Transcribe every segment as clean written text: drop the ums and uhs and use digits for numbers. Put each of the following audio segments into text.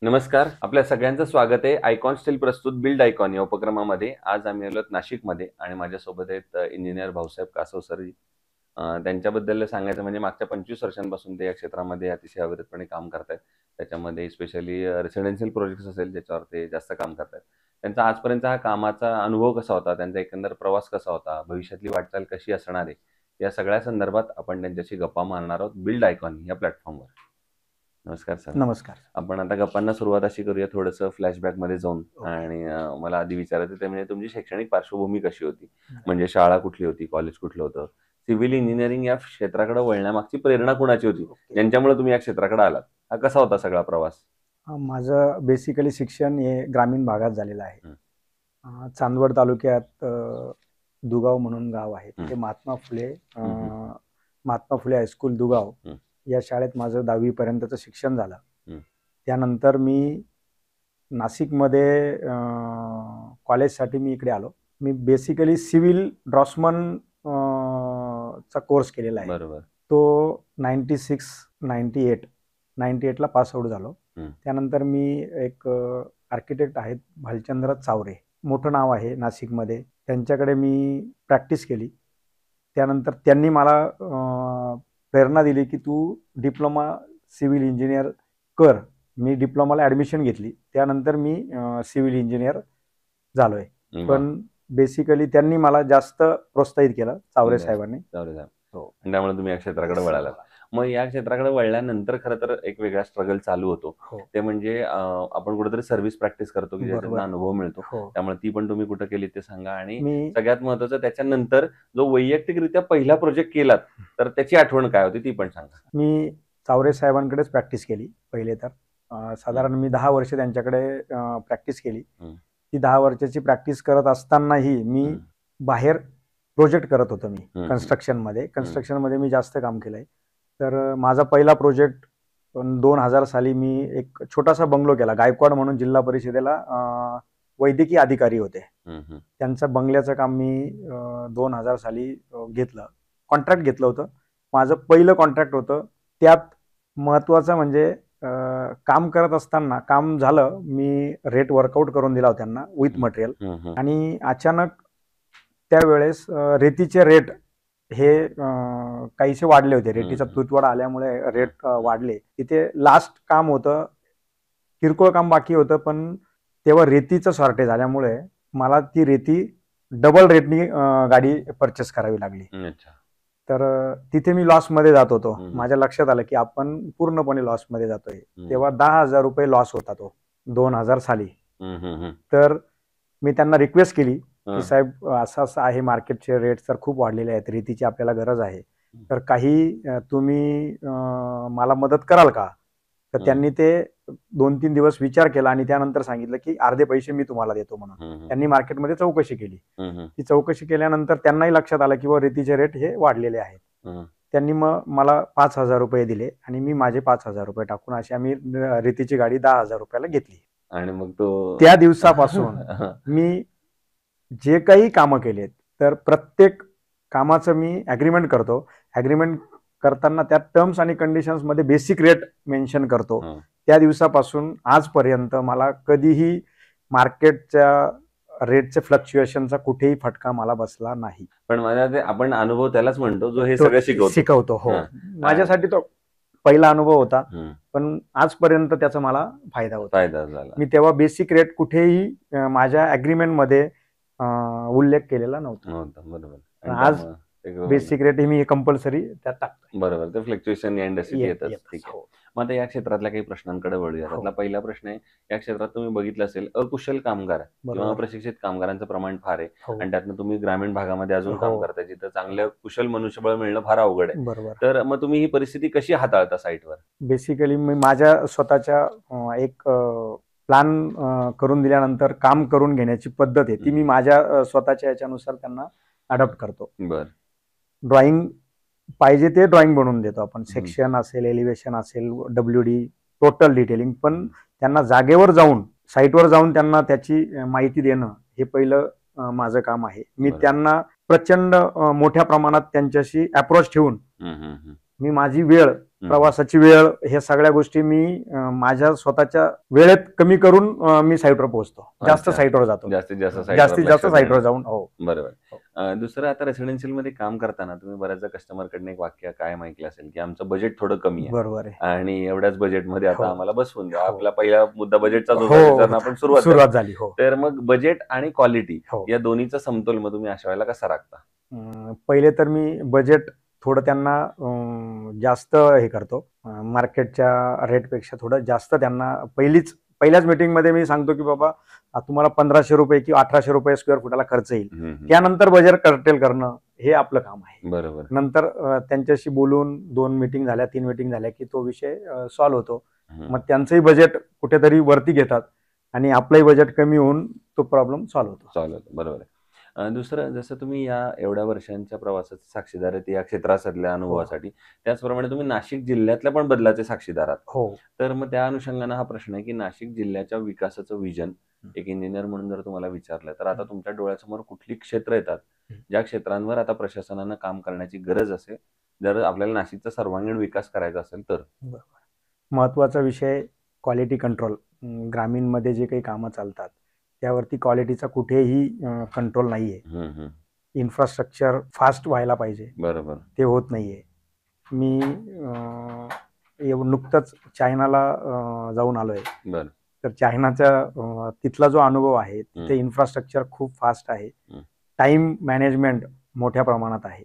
नमस्कार. आपल्या सगळ्यांचं स्वागत आहे. आयकॉन स्टील प्रस्तुत बिल्ड आयकॉन या उपक्रमामध्ये. आज आम्ही आलोत नाशिकमध्ये आणि माझ्यासोबत आहेत इंजिनियर भाऊसाहेब कासव सर. त्यांच्याबद्दल सांगायचं म्हणजे मागच्या 25 वर्षांपासून ते या क्षेत्रामध्ये अतिशय अविरतपणे काम करतायत. त्याच्यामध्ये स्पेशली रेसिडेन्शियल प्रोजेक्ट्स असेल ज्याच्यावर ते जास्त काम करतायत. त्यांचा आजपर्यंत हा कामाचा अनुभव कसा होता, त्यांचा एकंदर प्रवास कसा होता, भविष्यातली वाटचाल कशी असणार आहे, या सगळ्या संदर्भात आपण त्यांच्याशी गप्पा मारणार आहोत बिल्ड आयकॉन या प्लॅटफॉर्मवर. नमस्कार सर. नमस्कार. आपण आता गप्पांना सुरुवात अशी करूया थोडंसं फ्लॅशबॅक मध्ये जाऊन. आणि मला आधी विचारायचं ते म्हणजे तुमची शैक्षणिक पार्श्वभूमी कशी होती, म्हणजे शाळा कुठली होती, कॉलेज कुठलं होतं, सिव्हिल इंजिनिअरिंग या क्षेत्राकडे वळण्यामागची प्रेरणा कुणाची होती, ज्यांच्यामुळे तुम्ही या क्षेत्राकडे आलात? हा कसा होता सगळा प्रवास? माझं बेसिकली शिक्षण हे ग्रामीण भागात झालेलं आहे. चांदवड तालुक्यात दुगाव म्हणून गाव आहे, ते महात्मा फुले हायस्कूल दुगाव या शाळेत माझं 10वी पर्यंतचं शिक्षण झालं. त्यानंतर मी नाशिकमध्ये कॉलेजसाठी मी इकडे आलो. मी बेसिकली सिव्हिल ड्रॉसमन चा कोर्स केलेला आहे. बरोबर. तो 98 ला पास आउट झालो. त्यानंतर मी एक आर्किटेक्ट आहेत भालचंद्र चावरे, मोठं नाव आहे नाशिकमध्ये, त्यांच्याकडे मी प्रॅक्टिस केली. त्यानंतर त्यांनी मला प्रेरणा दिली की तू डिप्लोमा सिव्हिल इंजिनियर कर. मी डिप्लोमाला ॲडमिशन घेतली. त्यानंतर मी सिव्हिल इंजिनियर झालोय. पण बेसिकली त्यांनी मला जास्त प्रोत्साहित केलं, चावरे साहेबांनी. हो. त्यामुळे तुम्ही या क्षेत्राकडे वळालात. मग या क्षेत्राकडे वळल्यानंतर खरं तर एक वेगळा स्ट्रगल चालू होतो. ते म्हणजे आपण कुठेतरी सर्व्हिस प्रॅक्टिस करतो की ज्याच्यातून अनुभव मिळतो. त्यामुळे ती पण तुम्ही कुठे केली ते सांगा. आणि सगळ्यात महत्वाचं, त्याच्यानंतर जो वैयक्तिकरित्या पहिला प्रोजेक्ट केलात तर त्याची आठवण काय होती ती पण सांगा. मी चावरे साहेबांकडेच प्रॅक्टिस केली पहिले तर. साधारण मी 10 वर्ष त्यांच्याकडे प्रॅक्टिस केली. ती 10 वर्षाची प्रॅक्टिस करत असतानाही मी बाहेर प्रोजेक्ट करत होतो. मी कन्स्ट्रक्शनमध्ये मी जास्त काम केलंय. तर माझा पहिला प्रोजेक्ट 2000 साली मी एक छोटासा बंगलो केला. गायकवाड म्हणून जिल्हा परिषदेला वैद्यकीय अधिकारी होते, त्यांचं बंगल्याचं काम मी 2000 साली घेतलं, कॉन्ट्रॅक्ट घेतलं होतं. माझं पहिलं कॉन्ट्रॅक्ट होतं. त्यात महत्त्वाचं म्हणजे काम करत असताना काम झालं, मी रेट वर्कआउट करून दिला होता त्यांना विथ मटेरियल. आणि अचानक त्यावेळेस रेतीचे रेट हे काहीसे वाढले होते. रेतीचा तुटवडा आल्यामुळे रेट वाढले. तिथे लास्ट काम होतं, किरकोळ काम बाकी होतं, पण तेव्हा रेतीचं शॉर्टेज आल्यामुळे मला ती रेती डबल रेटनी गाडी परचेस करावी लागली. तर तिथे मी लॉसमध्ये जात होतो. माझ्या लक्षात आलं की आपण पूर्णपणे लॉसमध्ये जातोय. तेव्हा 10,000 रुपये लॉस होता तो 2000 साली. तर मी त्यांना रिक्वेस्ट केली की साहेब असं असं आहे, मार्केटचे रेट तर खूप वाढलेले आहेत, रेतीची आपल्याला गरज आहे, तर काही तुम्ही मला मदत कराल का? तर त्यांनी ते 2-3 दिवस विचार केला आणि त्यानंतर सांगितलं की अर्धे पैसे मी तुम्हाला देतो म्हणून. त्यांनी मार्केटमध्ये चौकशी केली. ती चौकशी केल्यानंतर त्यांनाही लक्षात आलं की रेतीचे रेट हे वाढलेले आहेत. त्यांनी मग मला 5,000 रुपये दिले आणि मी माझे 5,000 रुपये टाकून अशी आम्ही रेतीची गाडी 10,000 रुपयाला घेतली. आणि मग तो त्या दिवसापासून मी जे काही कामं केलेत तर प्रत्येक कामाचं मी ॲग्रीमेंट करतो. ॲग्रीमेंट करताना त्या टर्म्स आणि कंडिशन्स मध्ये बेसिक रेट मेन्शन करतो. त्या दिवसापासून आजपर्यंत मला कधीही मार्केटच्या रेटचे फ्लक्च्युएशनचा कुठेही फटका मला बसला नाही. पण मला ते आपण अनुभव त्यालाच म्हणतो जो हे सगळं शिकवतो. हो, माझ्यासाठी तो पहिला अनुभव होता, पण आजपर्यंत त्याचा मला फायदा झाला. मी तेव्हा बेसिक रेट कुठेही माझ्या ॲग्रीमेंट मध्ये उल्लेख केलेला नव्हता. बरोबर. आज बेसिक रेट मी कंपल्सरी त्यात टाकतो. बरोबर. ते फ्लक्च्युएशन या इंडस्ट्रीत येतच. ठीक आहे. मग आता या क्षेत्रातल्या काही प्रश्नांकडे वळूया. त्यातला पहिला प्रश्न आहे, या क्षेत्रात तुम्ही बघितलं असेल अकुशल कामगार किंवा अप्रशिक्षित कामगारांचं प्रमाण फार आहे. आणि त्यातनं तुम्ही ग्रामीण भागामध्ये अजून काम करताय जिथं चांगलं कुशल मनुष्यबळ मिळणं फार अवघड आहे. बरोबर. तर मग तुम्ही ही परिस्थिती कशी हाताळता साईटवर? बेसिकली मी माझ्या स्वतःच्या एक प्लॅन करून दिल्यानंतर काम करून घेण्याची पद्धत आहे ती मी माझ्या स्वतःच्या याच्यानुसार त्यांना अडॉप्ट करतो. ड्रॉइंग पाहिजे ते ड्रॉइंग बनवून देतो आपण. सेक्शन असेल, एलिव्हेशन असेल, WD, टोटल डिटेलिंग. पण त्यांना जागेवर जाऊन, साईटवर जाऊन त्यांना त्याची माहिती देणं हे पहिलं माझं काम आहे. मी त्यांना प्रचंड मोठ्या प्रमाणात त्यांच्याशी अप्रोच ठेवून मी माझी वेळ प्रवासाची वेळ, हे सगळ्या गोष्टी मी माझ्या स्वतःच्या वेळेत कमी करून मी साईटवर पोहोचतो, जास्त साईटवर जातो, जास्तीत जास्त साईटवर जाऊन. हो, बरोबर. दुसरं, आता रेसिडेन्शियल मध्ये काम करताना तुम्ही बऱ्याचदा कस्टमर कडनं एक वाक्य कायम ऐकलं असेल की आमचं बजेट थोडं कमी आहे, बरोबर आहे, आणि एवढ्याच बजेटमध्ये आता आम्हाला बसवून द्या. हो. आपला पहिला मुद्दा बजेटचा आपण सुरुवात झाली. हो, तर मग बजेट आणि क्वालिटी हो. या दोन्हीचा समतोल मग तुम्ही अशा वेळेला कसा राखता? पहिले तर मी बजेट थोडं त्यांना जास्त हे करतो, मार्केटच्या रेटपेक्षा थोडं जास्त त्यांना पहिल्याच मीटिंगमध्ये मी सांगतो की बाबा तुम्हाला 1500 रुपये किंवा 1800 रुपये स्क्वेअर फुटाला खर्च येईल, त्यानंतर बजेट कर्टेल करणं हे आपलं काम आहे. बरोबर. नंतर त्यांच्याशी बोलून 2 मीटिंग झाल्या, 3 मीटिंग झाल्या की तो विषय सॉल्व्ह होतो. मग त्यांचंही बजेट कुठेतरी वरती घेतात आणि आपलंही बजेट कमी होऊन तो प्रॉब्लेम सॉल्व्ह होतो. बरोबर आहे. दुसरं, जसं तुम्ही या एवढ्या वर्षांच्या प्रवासाचे साक्षीदार आहेत या क्षेत्रासारख्या अनुभवासाठी, त्याचप्रमाणे तुम्ही नाशिक जिल्ह्यातल्या पण बदलाचे साक्षीदार आहात. हो, तर मग त्या अनुषंगानं हा प्रश्न आहे की नाशिक जिल्ह्याच्या विकासाचं विजन एक इंजिनियर म्हणून जर तुम्हाला विचारलं, तर आता तुमच्या डोळ्यासमोर कुठली क्षेत्र येतात ज्या क्षेत्रांवर आता प्रशासनानं काम करण्याची गरज असेल, जर आपल्याला नाशिकचा सर्वांगीण विकास करायचा असेल तर? महत्वाचा विषय क्वालिटी कंट्रोल. ग्रामीणमध्ये जे काही कामं चालतात त्यावरती क्वालिटीचा कुठेही कंट्रोल नाहीये. इन्फ्रास्ट्रक्चर फास्ट व्हायला पाहिजे, बरोबर, ते होत नाहीये. मी नुकतंच चायनाला जाऊन आलोय. बरं. तर चायनाचा तिथला जो अनुभव आहे, तिथे इन्फ्रास्ट्रक्चर खूप फास्ट आहे, टाइम मॅनेजमेंट मोठ्या प्रमाणात आहे.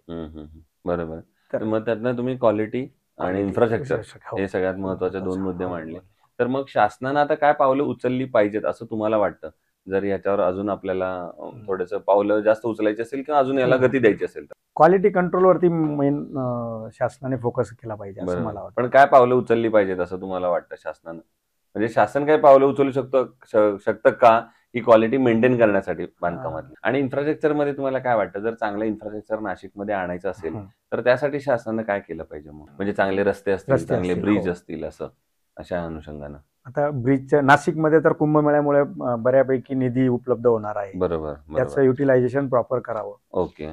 बरोबर. तर मग त्यातनं तुम्ही क्वालिटी आणि इन्फ्रास्ट्रक्चर हे सगळ्यात महत्वाचे 2 मुद्दे मांडले. तर मग शासनानं आता काय पावलं उचलली पाहिजेत असं तुम्हाला वाटतं, जर याच्यावर अजून आपल्याला थोडंसं पावलं जास्त उचलायची असेल किंवा अजून याला गती द्यायची असेल तर? क्वालिटी कंट्रोलवरती मेन शासनाने फोकस केला पाहिजे असं मला वाटतं. पण काय पावलं उचलली पाहिजेत असं तुम्हाला वाटतं शासनानं? म्हणजे शासन काय पावलं उचलू शकतं का ही क्वालिटी मेंटेन करण्यासाठी बांधकामातली? आणि इन्फ्रास्ट्रक्चर मध्ये तुम्हाला काय वाटतं, जर चांगलं इन्फ्रास्ट्रक्चर नाशिकमध्ये आणायचं असेल तर त्यासाठी शासनानं काय केलं पाहिजे? मग म्हणजे चांगले रस्ते असतील, चांगले ब्रिज असतील, असं अशा अनुषंगानं. आता ब्रिजच्या नाशिकमध्ये तर कुंभमेळ्यामुळे बऱ्यापैकी निधी उपलब्ध होणार आहे. बरोबर. त्याचं युटिलायझेशन प्रॉपर करावं. ओके,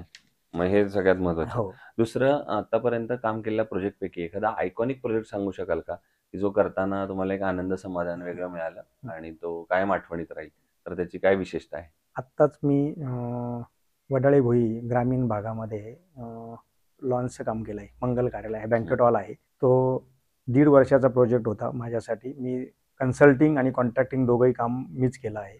मग हे सगळ्यात महत्वाचं. दुसरं, आतापर्यंत काम केलेल्या प्रोजेक्ट पैकी एखादा आयकॉनिक प्रोजेक्ट सांगू शकाल का, की जो करताना तुम्हाला एक आनंद समाधान वेगळं मिळालं आणि तो कायम आठवणीत राहील, तर त्याची काय विशेषता आहे? आत्ताच मी वडाळे भोई ग्रामीण भागामध्ये लॉन्सचं काम केलंय. मंगल कार्यालय आहे, बँकेट हॉल आहे. तो 1.5 वर्षाचा प्रोजेक्ट होता माझ्यासाठी. मी कन्सल्टिंग आणि कॉन्ट्रॅक्टिंग दोघंही काम मीच केलं आहे.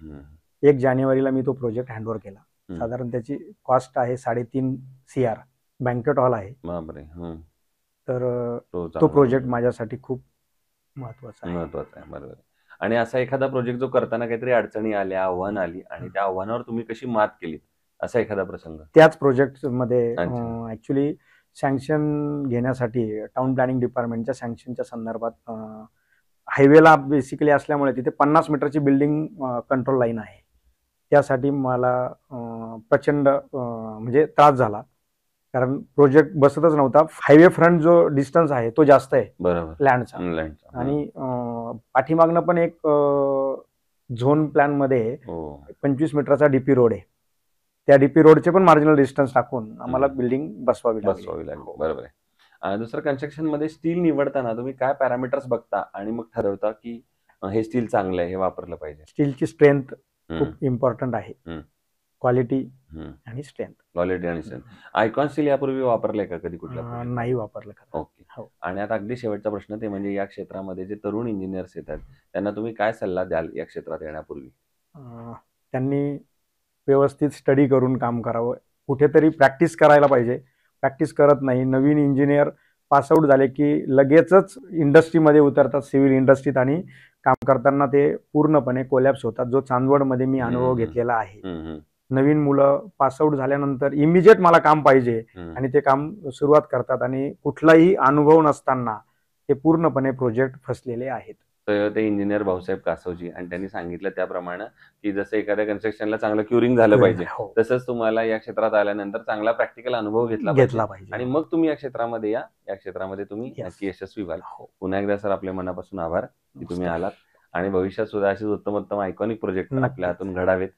1 जानेवारीला मी तो प्रोजेक्ट हँडओव्हर केला. साधारण त्याची कॉस्ट आहे 3.5 CR. बँकेट हॉल आहे. तर तो प्रोजेक्ट माझ्यासाठी खूप महत्वाचा आहे. बरोबर. आणि असा एखादा प्रोजेक्ट जो करताना काहीतरी अडचणी आल्या, आव्हान आली आणि त्या आव्हानावर तुम्ही कशी मात केली, असा एखादा प्रसंग? त्याच प्रोजेक्ट मध्ये ऍक्च्युली सँक्शन घेण्यासाठी टाउन प्लॅनिंग डिपार्टमेंटच्या सँक्शनच्या संदर्भात हायवेला बेसिकली असल्यामुळे तिथे 50 मीटरची बिल्डिंग कंट्रोल लाईन आहे. त्यासाठी मला प्रचंड म्हणजे त्रास झाला, कारण प्रोजेक्ट बसतच नव्हता. हायवे फ्रंट जो डिस्टन्स आहे तो जास्त आहे, बरोबर, लँडचा. आणि पाठीमागनं पण एक झोन प्लॅन मध्ये 25 मीटरचा डीपी रोड आहे. त्या डीपी रोडचे पण मार्जिनल डिस्टन्स टाकून आम्हाला बिल्डिंग बसवावी लागली. बरोबर आहे. दुसरं, कन्स्ट्रक्शन मध्ये स्टील निवडताना तुम्ही काय पॅरामीटर्स बघता आणि मग ठरवता की हे स्टील चांगलं आहे, हे वापरलं पाहिजे? स्टीलची स्ट्रेंथ खूप इम्पॉर्टंट आहे. क्वालिटी आणि स्ट्रेंथ. आयकॉन स्टील यापूर्वी वापरलंय का कधी कुठल्या? नाही वापरलं. ओके. आणि आता अगदी शेवटचा प्रश्न, ते म्हणजे या क्षेत्रामध्ये जे तरुण इंजिनियर्स येतात त्यांना तुम्ही काय सल्ला द्याल या क्षेत्रात येण्यापूर्वी? त्यांनी व्यवस्थित स्टडी करून काम करावं. कुठेतरी प्रॅक्टिस करायला पाहिजे. प्रॅक्टिस करत नाही. नवीन इंजिनियर पासआउट झाले की लगेचच इंडस्ट्रीमध्ये उतरतात, सिव्हिल इंडस्ट्रीत, आणि काम करताना ते पूर्णपणे कोलॅप्स होतात, जो चांदवडमध्ये मी अनुभव घेतलेला आहे. नवीन मुलं पासआउट झाल्यानंतर इमिजिएट मला काम पाहिजे आणि ते काम सुरुवात करतात आणि कुठलाही अनुभव नसताना ते पूर्णपणे प्रोजेक्ट फसलेले आहेत. तर ते इंजिनियर भाऊसाहेब कासवजी, आणि त्यांनी सांगितलं त्याप्रमाणे की जसं एखाद्या कन्स्ट्रक्शनला चांगलं क्युरिंग झालं पाहिजे, तसंच तुम्हाला या क्षेत्रात आल्यानंतर चांगला प्रॅक्टिकल अनुभव घेतला पाहिजे आणि मग तुम्ही या क्षेत्रामध्ये या क्षेत्रामध्ये तुम्ही नक्की यशस्वी व्हाल. पुन्हा एकदा सर, आपल्या मनापासून आभार की तुम्ही आलात, आणि भविष्यात सुद्धा अशी उत्तम आयकॉनिक प्रोजेक्ट आपल्या हातून घडावेत.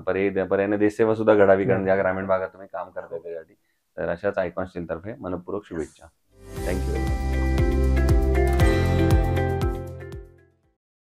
पर्यायाने देशसेवा सुद्धा घडावी, कारण ज्या ग्रामीण भागात तुम्ही काम करताय त्यासाठी. तर अशाच आयकॉन स्टील तर्फे मनपूर्वक शुभेच्छा. थँक्यू.